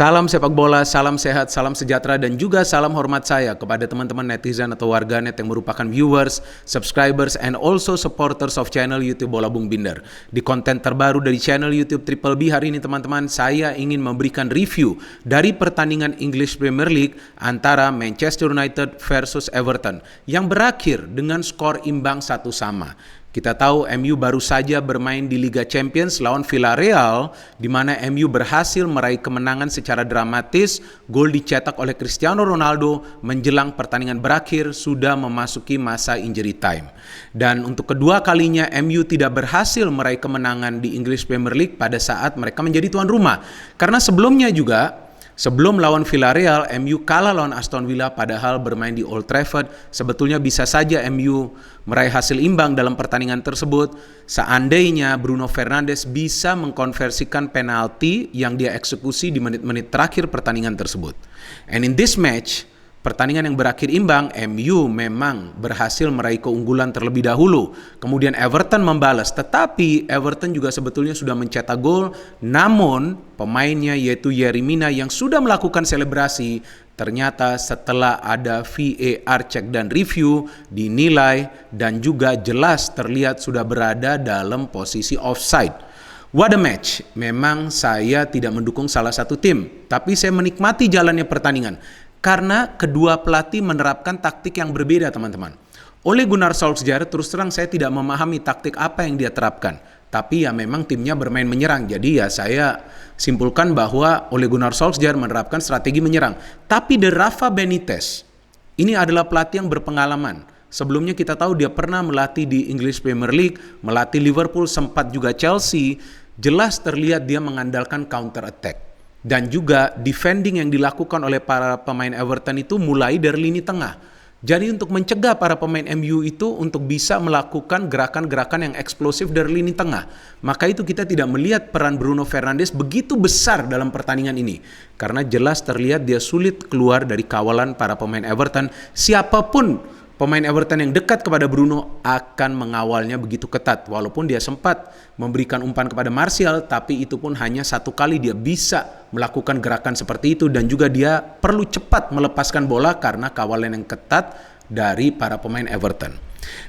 Salam sepak bola, salam sehat, salam sejahtera, dan juga salam hormat saya kepada teman-teman netizen atau warganet yang merupakan viewers, subscribers, and also supporters of channel YouTube Bola Bung Binder. Di konten terbaru dari channel YouTube Triple B hari ini teman-teman, saya ingin memberikan review dari pertandingan English Premier League antara Manchester United versus Everton yang berakhir dengan skor imbang 1-1. Kita tahu MU baru saja bermain di Liga Champions lawan Villarreal, di mana MU berhasil meraih kemenangan secara dramatis. Gol dicetak oleh Cristiano Ronaldo menjelang pertandingan berakhir sudah memasuki masa injury time. Dan untuk kedua kalinya MU tidak berhasil meraih kemenangan di English Premier League pada saat mereka menjadi tuan rumah. Karena sebelumnya juga, sebelum lawan Villarreal, MU kalah lawan Aston Villa padahal bermain di Old Trafford. Sebetulnya bisa saja MU meraih hasil imbang dalam pertandingan tersebut seandainya Bruno Fernandes bisa mengkonversikan penalti yang dia eksekusi di menit-menit terakhir pertandingan tersebut. And in this match, pertandingan yang berakhir imbang, MU memang berhasil meraih keunggulan terlebih dahulu. Kemudian Everton membalas, tetapi Everton juga sebetulnya sudah mencetak gol. Namun pemainnya yaitu Yerry Mina yang sudah melakukan selebrasi, ternyata setelah ada VAR cek dan review, dinilai dan juga jelas terlihat sudah berada dalam posisi offside. What a match. Memang saya tidak mendukung salah satu tim, tapi saya menikmati jalannya pertandingan. Karena kedua pelatih menerapkan taktik yang berbeda teman-teman. Ole Gunnar Solskjaer terus terang saya tidak memahami taktik apa yang dia terapkan. Tapi ya memang timnya bermain menyerang. Jadi ya saya simpulkan bahwa Ole Gunnar Solskjaer menerapkan strategi menyerang. Tapi De Rafa Benitez ini adalah pelatih yang berpengalaman. Sebelumnya kita tahu dia pernah melatih di English Premier League, melatih Liverpool, sempat juga Chelsea. Jelas terlihat dia mengandalkan counter attack. Dan juga defending yang dilakukan oleh para pemain Everton itu mulai dari lini tengah. Jadi untuk mencegah para pemain MU itu untuk bisa melakukan gerakan-gerakan yang eksplosif dari lini tengah. Maka itu kita tidak melihat peran Bruno Fernandes begitu besar dalam pertandingan ini. Karena jelas terlihat dia sulit keluar dari kawalan para pemain Everton. Siapapun pemain Everton yang dekat kepada Bruno akan mengawalnya begitu ketat. Walaupun dia sempat memberikan umpan kepada Martial, tapi itu pun hanya satu kali dia bisa melakukan gerakan seperti itu. Dan juga dia perlu cepat melepaskan bola karena kawalan yang ketat dari para pemain Everton.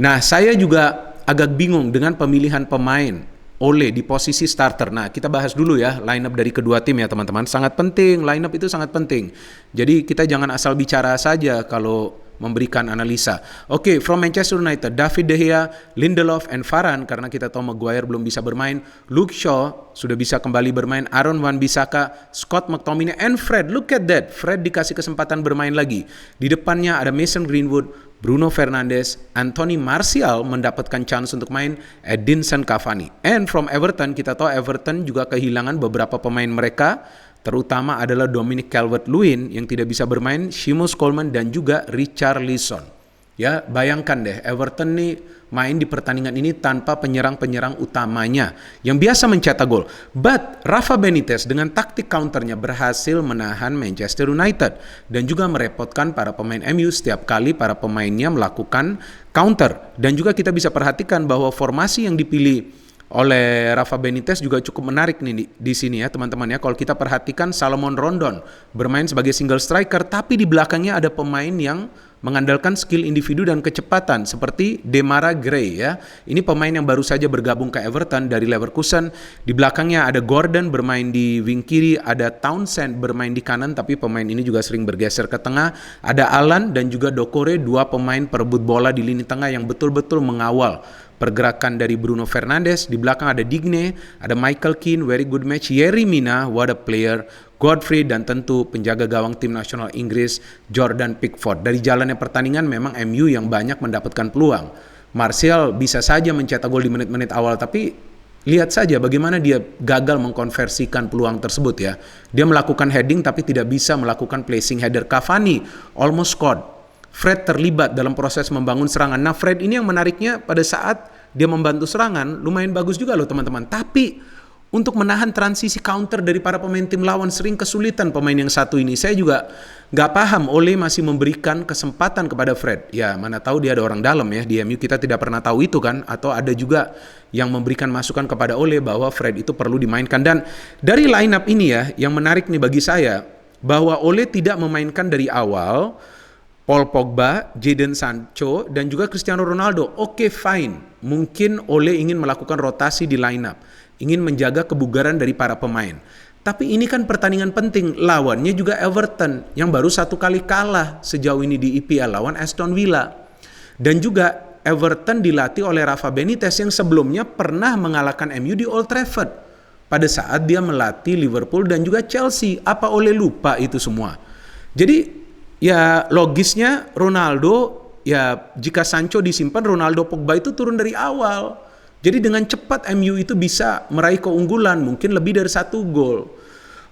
Nah, saya juga agak bingung dengan pemilihan pemain Ole di posisi starter. Nah, kita bahas dulu ya line up dari kedua tim ya teman-teman. Sangat penting, line up itu sangat penting. Jadi kita jangan asal bicara saja kalau memberikan analisa. Oke, from Manchester United, David De Gea, Lindelof, and Varane, karena kita tahu Maguire belum bisa bermain. Luke Shaw sudah bisa kembali bermain. Aaron Wan-Bissaka, Scott McTominay, and Fred. Look at that, Fred dikasih kesempatan bermain lagi. Di depannya ada Mason Greenwood, Bruno Fernandes, Anthony Martial mendapatkan chance untuk main, Edinson Cavani. And from Everton, kita tahu Everton juga kehilangan beberapa pemain mereka, terutama adalah Dominic Calvert-Lewin yang tidak bisa bermain, Seamus Coleman, dan juga Richarlison. Ya, bayangkan deh, Everton nih main di pertandingan ini tanpa penyerang-penyerang utamanya yang biasa mencetak gol. But Rafa Benitez dengan taktik counternya berhasil menahan Manchester United dan juga merepotkan para pemain MU setiap kali para pemainnya melakukan counter. Dan juga kita bisa perhatikan bahwa formasi yang dipilih oleh Rafa Benitez juga cukup menarik nih di sini ya teman-teman ya. Kalau kita perhatikan Salomon Rondon bermain sebagai single striker, tapi di belakangnya ada pemain yang mengandalkan skill individu dan kecepatan seperti Demarai Gray ya. Ini pemain yang baru saja bergabung ke Everton dari Leverkusen. Di belakangnya ada Gordon bermain di wing kiri, ada Townsend bermain di kanan tapi pemain ini juga sering bergeser ke tengah. Ada Alan dan juga Dokore, dua pemain perebut bola di lini tengah yang betul-betul mengawal pergerakan dari Bruno Fernandes. Di belakang ada Digne, ada Michael Keane, very good match. Yerry Mina, what a player. Godfrey, dan tentu penjaga gawang tim nasional Inggris Jordan Pickford. Dari jalannya pertandingan memang MU yang banyak mendapatkan peluang. Martial bisa saja mencetak gol di menit-menit awal, tapi lihat saja bagaimana dia gagal mengkonversikan peluang tersebut ya. Dia melakukan heading tapi tidak bisa melakukan placing header. Cavani almost scored. Fred terlibat dalam proses membangun serangan. Nah, Fred ini yang menariknya pada saat dia membantu serangan lumayan bagus juga loh teman-teman. Tapi untuk menahan transisi counter dari para pemain tim lawan. Sering kesulitan pemain yang satu ini. Saya juga nggak paham Ole masih memberikan kesempatan kepada Fred. Ya mana tahu dia ada orang dalam ya di MU, kita tidak pernah tahu itu kan. Atau ada juga yang memberikan masukan kepada Ole bahwa Fred itu perlu dimainkan. Dan dari line up ini ya, yang menarik nih bagi saya, bahwa Ole tidak memainkan dari awal Paul Pogba, Jadon Sancho, dan juga Cristiano Ronaldo. Oke, fine. Mungkin Ole ingin melakukan rotasi di line up, ingin menjaga kebugaran dari para pemain. Tapi ini kan pertandingan penting. Lawannya juga Everton yang baru 1 kali kalah sejauh ini di EPL lawan Aston Villa. Dan juga Everton dilatih oleh Rafa Benitez yang sebelumnya pernah mengalahkan MU di Old Trafford pada saat dia melatih Liverpool dan juga Chelsea. Apa Ole lupa itu semua? Jadi ya logisnya Ronaldo, ya jika Sancho disimpan, Ronaldo Pogba itu turun dari awal. Jadi dengan cepat MU itu bisa meraih keunggulan, mungkin lebih dari 1 gol.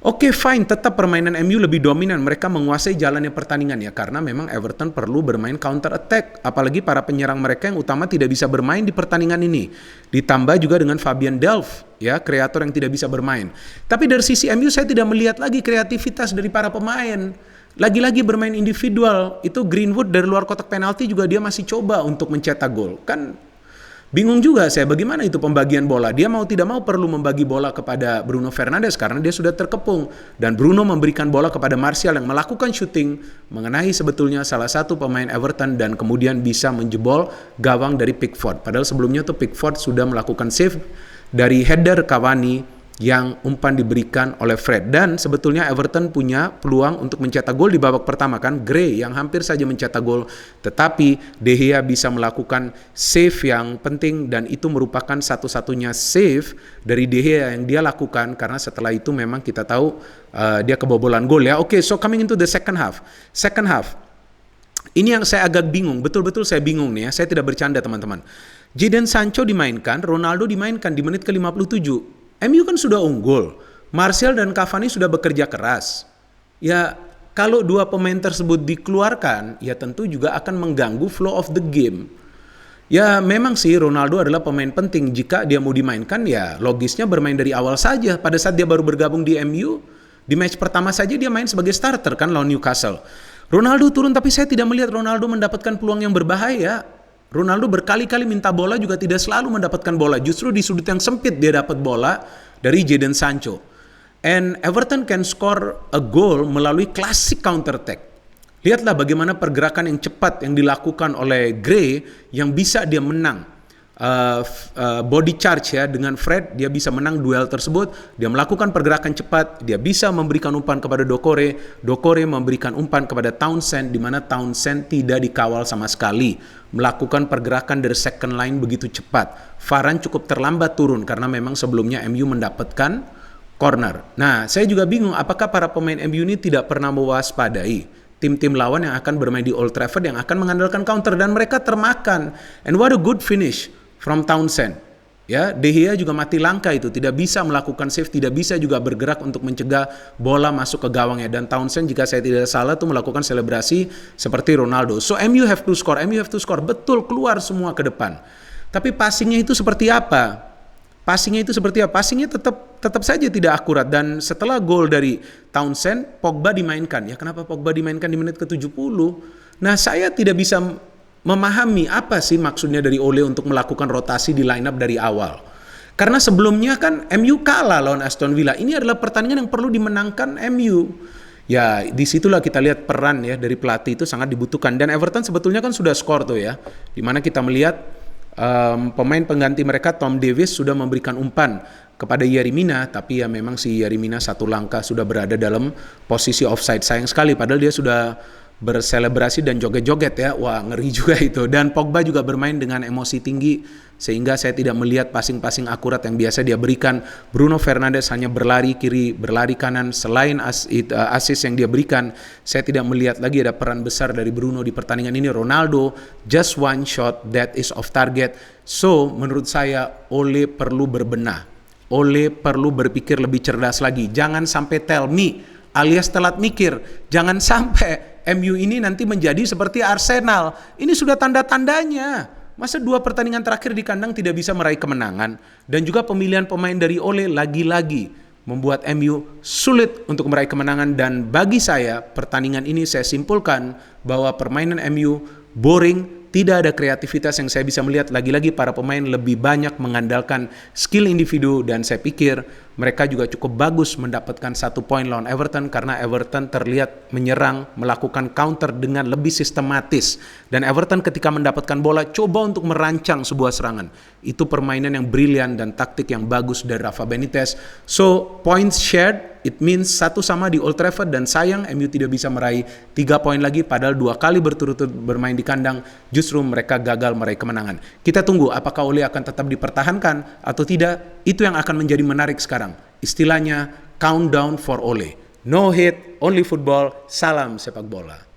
Oke, fine, tetap permainan MU lebih dominan. Mereka menguasai jalannya pertandingan ya, karena memang Everton perlu bermain counter attack. Apalagi para penyerang mereka yang utama tidak bisa bermain di pertandingan ini. Ditambah juga dengan Fabian Delph, ya, kreator yang tidak bisa bermain. Tapi dari sisi MU saya tidak melihat lagi kreativitas dari para pemain. Lagi-lagi bermain individual. Itu Greenwood dari luar kotak penalti juga dia masih coba untuk mencetak gol. Kan bingung juga saya bagaimana itu pembagian bola. Dia mau tidak mau perlu membagi bola kepada Bruno Fernandes karena dia sudah terkepung. Dan Bruno memberikan bola kepada Martial yang melakukan shooting mengenai sebetulnya salah satu pemain Everton dan kemudian bisa menjebol gawang dari Pickford. Padahal sebelumnya tuh Pickford sudah melakukan save dari header Cavani yang umpan diberikan oleh Fred. Dan sebetulnya Everton punya peluang untuk mencetak gol di babak pertama kan, Gray yang hampir saja mencetak gol, tetapi De Gea bisa melakukan save yang penting dan itu merupakan satu-satunya save dari De Gea yang dia lakukan karena setelah itu memang kita tahu dia kebobolan gol ya. Oke, so coming into the second half. Ini yang saya agak bingung, betul-betul saya bingung nih ya, saya tidak bercanda teman-teman. Jadon Sancho dimainkan, Ronaldo dimainkan di menit ke-57. MU kan sudah unggul, Martial dan Cavani sudah bekerja keras. Ya kalau 2 pemain tersebut dikeluarkan, ya tentu juga akan mengganggu flow of the game. Ya memang sih Ronaldo adalah pemain penting. Jika dia mau dimainkan ya logisnya bermain dari awal saja. Pada saat dia baru bergabung di MU, di match pertama saja dia main sebagai starter kan lawan Newcastle. Ronaldo turun tapi saya tidak melihat Ronaldo mendapatkan peluang yang berbahaya. Ronaldo berkali-kali minta bola juga tidak selalu mendapatkan bola. Justru di sudut yang sempit dia dapat bola dari Jadon Sancho. And Everton can score a goal melalui classic counter attack. Lihatlah bagaimana pergerakan yang cepat yang dilakukan oleh Gray yang bisa dia menang. Body charge ya dengan Fred, dia bisa menang duel tersebut. Dia melakukan pergerakan cepat, dia bisa memberikan umpan kepada Doucouré memberikan umpan kepada Townsend, di mana Townsend tidak dikawal sama sekali, melakukan pergerakan dari second line begitu cepat. Varane cukup terlambat turun karena memang sebelumnya MU mendapatkan corner. Nah, saya juga bingung apakah para pemain MU ini tidak pernah mewaspadai tim-tim lawan yang akan bermain di Old Trafford yang akan mengandalkan counter, dan mereka termakan. And what a good finish from Townsend. Ya, De Gea juga mati langka itu, tidak bisa melakukan save, tidak bisa juga bergerak untuk mencegah bola masuk ke gawangnya. Dan Townsend jika saya tidak salah tuh melakukan selebrasi seperti Ronaldo. So MU have to score, betul keluar semua ke depan. Tapi passingnya itu seperti apa? Passingnya tetap saja tidak akurat. Dan setelah gol dari Townsend, Pogba dimainkan. Ya kenapa Pogba dimainkan di menit ke-70? Nah, saya tidak bisa memahami apa sih maksudnya dari Ole untuk melakukan rotasi di line up dari awal. Karena sebelumnya kan MU kalah lawan Aston Villa. Ini adalah pertandingan yang perlu dimenangkan MU. Ya disitulah kita lihat peran ya dari pelatih itu sangat dibutuhkan. Dan Everton sebetulnya kan sudah skor tuh ya. Dimana kita melihat pemain pengganti mereka Tom Davies sudah memberikan umpan kepada Yerry Mina. Tapi ya memang si Yerry Mina satu langkah sudah berada dalam posisi offside. Sayang sekali padahal dia sudah berselebrasi dan joget-joget ya. Wah ngeri juga itu. Dan Pogba juga bermain dengan emosi tinggi sehingga saya tidak melihat passing-passing akurat yang biasa dia berikan. Bruno Fernandes hanya berlari kiri, berlari kanan. Selain assist yang dia berikan, saya tidak melihat lagi ada peran besar dari Bruno di pertandingan ini. Ronaldo just one shot that is off target. So menurut saya Ole perlu berbenah. Ole perlu berpikir lebih cerdas lagi. Jangan sampai tell me alias telat mikir. Jangan sampai MU ini nanti menjadi seperti Arsenal. Ini sudah tanda-tandanya. Masa 2 pertandingan terakhir di kandang tidak bisa meraih kemenangan? Dan juga pemilihan pemain dari Ole lagi-lagi membuat MU sulit untuk meraih kemenangan. Dan bagi saya, pertandingan ini saya simpulkan bahwa permainan MU boring, tidak ada kreativitas yang saya bisa melihat. Lagi-lagi para pemain lebih banyak mengandalkan skill individu, dan saya pikir mereka juga cukup bagus mendapatkan 1 poin lawan Everton karena Everton terlihat menyerang, melakukan counter dengan lebih sistematis. Dan Everton ketika mendapatkan bola coba untuk merancang sebuah serangan. Itu permainan yang brilian dan taktik yang bagus dari Rafa Benitez. So, points shared, it means 1 sama di Old Trafford, dan sayang MU tidak bisa meraih 3 poin lagi padahal 2 kali berturut-turut bermain di kandang justru mereka gagal meraih kemenangan. Kita tunggu apakah Ole akan tetap dipertahankan atau tidak. Itu yang akan menjadi menarik sekarang. Istilahnya countdown for Ole. No hate, only football. Salam sepak bola.